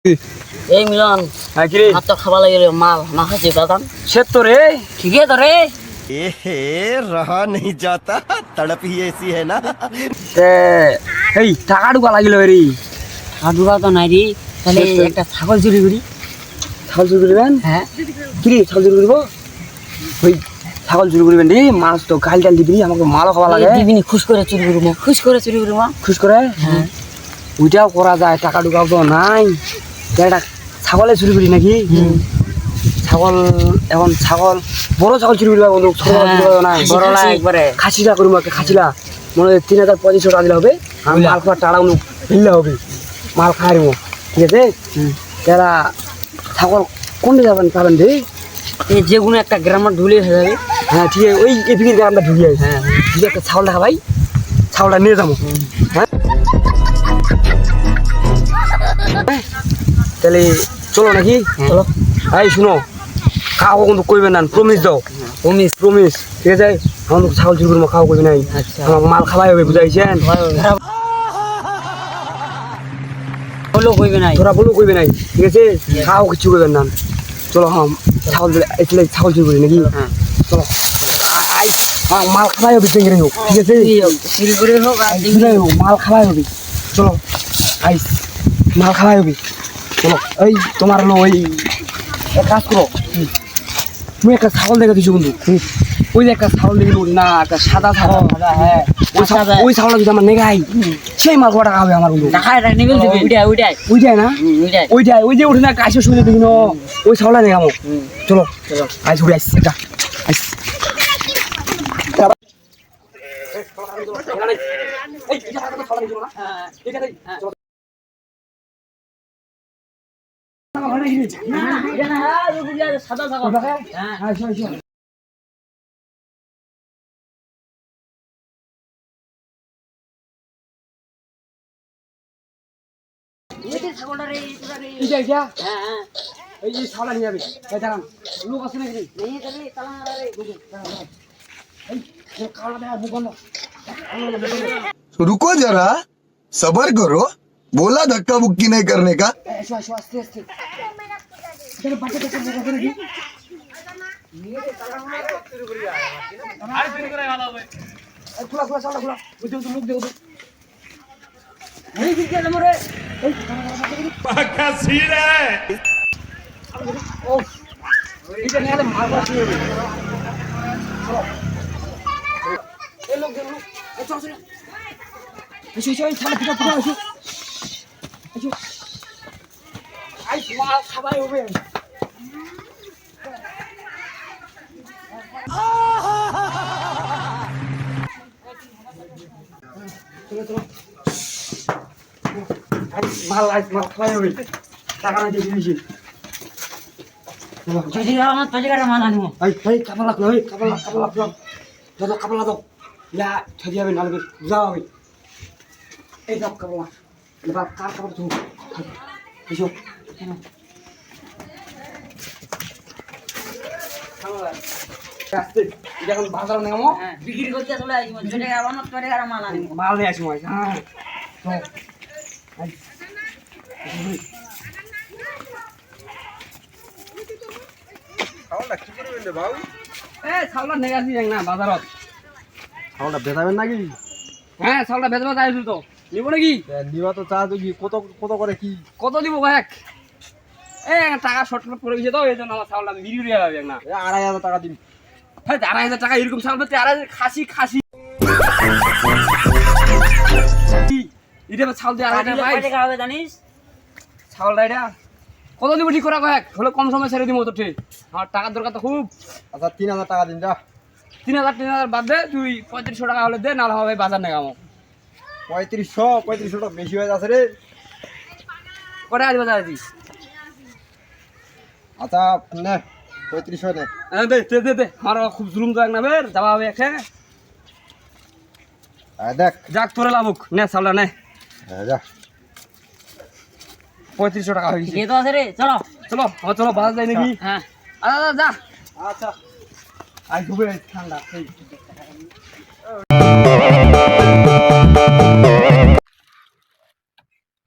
এই মিলন হ্যাঁ কি রে ভাত তো খাওয়া লাগে রে মাল না খাচ্ছি বাদাম সে তো রে ঠিক আছে তো রে रहा नहीं जाता तड़प ही ऐसी है ना তে এই টাকা ঢুকা লাগিল রে হাডুয়া তো নাই রে তাহলে একটা ছাগল চুরি করি ছাগল চুরি করবেন হ্যাঁ কি রে ছাগল চুরি করবো ওই ছাগল চুরি করবেন রে মাছ তো গাল ডাল দিবি আমাকে মালও খাওয়া লাগে দিবিনি খুশ করে চুরি করবো খুশ করে চুরি করবো খুশ করে হ্যাঁ ওইটাও করা যায় টাকা ঢুকাও তো নাই একটা ছাগলে চুরি করি নাকি ছাগল এখন ছাগল বড় ছাগল চুরি করবা বন্ধু ছোট ছাগল চুরি করবা না বড়লা একবারে খাসিটা করবো একটা খাসিলা মনে হয় ৩,৫০০ টাকা দিলে হবে আর মাল খাওয়ার টাকা ফেললে হবে মাল খাই ঠিক আছে যারা ছাগল কোনটা যাবেন পাবেন রে এই যেগুলো একটা গ্রামার ঢুলে হয়ে যাবে হ্যাঁ ঠিক আছে ওই এপিকের গ্রামটা ঢুকিয়ে হ্যাঁ ঠিক একটা ছাগল দেখা ভাই ছাগলটা নিয়ে যাবো হ্যাঁ তাহলে চলো নাকি চলো এই শুনো খাওয়া কিন্তু করবে না প্রমিস দাও প্রমিস ঠিক আছে আমার তো ছাগল চুরি করবো খাওয়া করবে নাই আচ্ছা আমার মাল খাওয়াই হবে বুঝাইছেন হলো কইবে নাই তোরা বলো করবে নাই ঠিক আছে খাওয়া কিছু করবেন না চলো হ্যাঁ ছাগল এসলে ছাগল চুরি করি নাকি হ্যাঁ চলো আই মাল খাওয়াই হবে চেঙ্গেরে হোক ঠিক আছে চুরি করে হোক আর বুঝাই হোক মাল খাওয়াই হবে চলো আই মাল খাওয়াই হবে চলো এই তোমার হলো ওই এক কাজ করো তুমি একটা ছাগল দেখে দিচ্ছ বন্ধু ওই যে একটা ছাগল দেখে না একটা সাদা ছাগল হ্যাঁ ওই ছাগলটা যদি আমার নেগাই সেই মাল কটা হবে আমার বন্ধু টাকা নিবেল দিবি ওইটাই ওইটাই না ওইটাই ওই যে উঠে না কাশে শুনে দেখি না ওই ছাগলটা নেগামো চলো চলো আইস ঘুরে আইস এটা আইস সাদা ছাগল হ্যাঁ এই ছাগলটা রে হ্যাঁ হ্যাঁ এই যে ছাগলটা নিয়ে যাবে এই দাঁড়ান লোক আছে নাকি নিয়ে যাবি তালা রে এই খাওয়া দেওয়া মুখ বন্ধ रुको जरा सबर करो बोला धक्का बुक्की नहीं करने का এসো এসো আস্তে আস্তে এখানে বাচ্চা কাচ্চা মুখ আছে নাকি খোলা খোলা ছাগলটা খোলা ওই যে মুখ দেখো এই দিকে মরে এটা নিয়ে গেলে মাল করা শুরু হবে এই লোক দেখো চলো চলো এসো এসো এই ছাগল পিঠা পিঠা এসো এসো আই মাল খাবাই হবে চলো চলো মাল খাবাই হবে টাকা না দিয়ে দিয়েছি আমার তজিকাটা মাল আনবো এই কাপড় লাগলো এই কাপড় লাগলো দাদা কাপড় লাগো ইয়া ছড়িয়ে যাবে নালবে যাও হবে এই সব কাপড় লাগ এবার কার কাপড় তুমি এসো আস্তে যখন বাজার নেমো হ্যাঁ বিক্রি করতে চলে আসবো যেটা আমার তজিকাটা মাল আনবো মাল নিয়ে আসবো হ্যাঁ ছাগলটা কি করবেন রে বাবু ছাগলটা নিয়ে আসবি না বাজারত ছাগলটা বেচাবেন নাকি হ্যাঁ ছাগলটা বেচবা চাইছো তো নিব নাকি নিবা তো চা কি কত কত করে কি কত দিব ভাই টাকা শর্ট পড়ে গেছে তো এই জন্য আমার ছাগলটা বিক্রি করে যাবে না 2,500 টাকা দিন হ্যাঁ 2,500 টাকা এরকম ছাগল তো 2,500 খাসি এটা ছাগল দিয়ে 2,500 টাকা টাকা হবে জানিস ছাগলটা এটা কত দিব ঠিক করা কয়েক হলে কম সময় ছেড়ে দিব তো ঠিক আমার টাকার দরকার তো খুব আচ্ছা 3,000 টাকা দিন যা 3,000 বাদ দে তুই 3500 টাকা হলে দে নাহলে হবে বাজার নেগামো 3500 টাকা বেশি হয়ে যাচ্ছে রে কটা আজ বাজার দিস আচ্ছা নে 3500 নে দে আমার খুব জুলুম তো এক না বের যাওয়া হবে একে দেখ যাক তোরে লাভুক নে ছাগলটা নে যা 3500 টাকা হয়েছে কে তো আছে রে চলো চলো চলো বাজার যাই নাকি হ্যাঁ আচ্ছা যা আচ্ছা আজ খুবই ঠান্ডা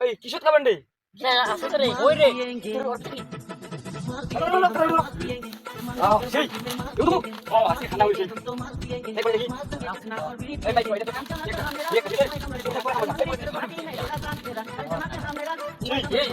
এই কিসত খাবেন রে ওই রে সেই ইউটিউব ও আজকে খানা হইছে দেখো দেখি এই ভাই এটা তো কাম এই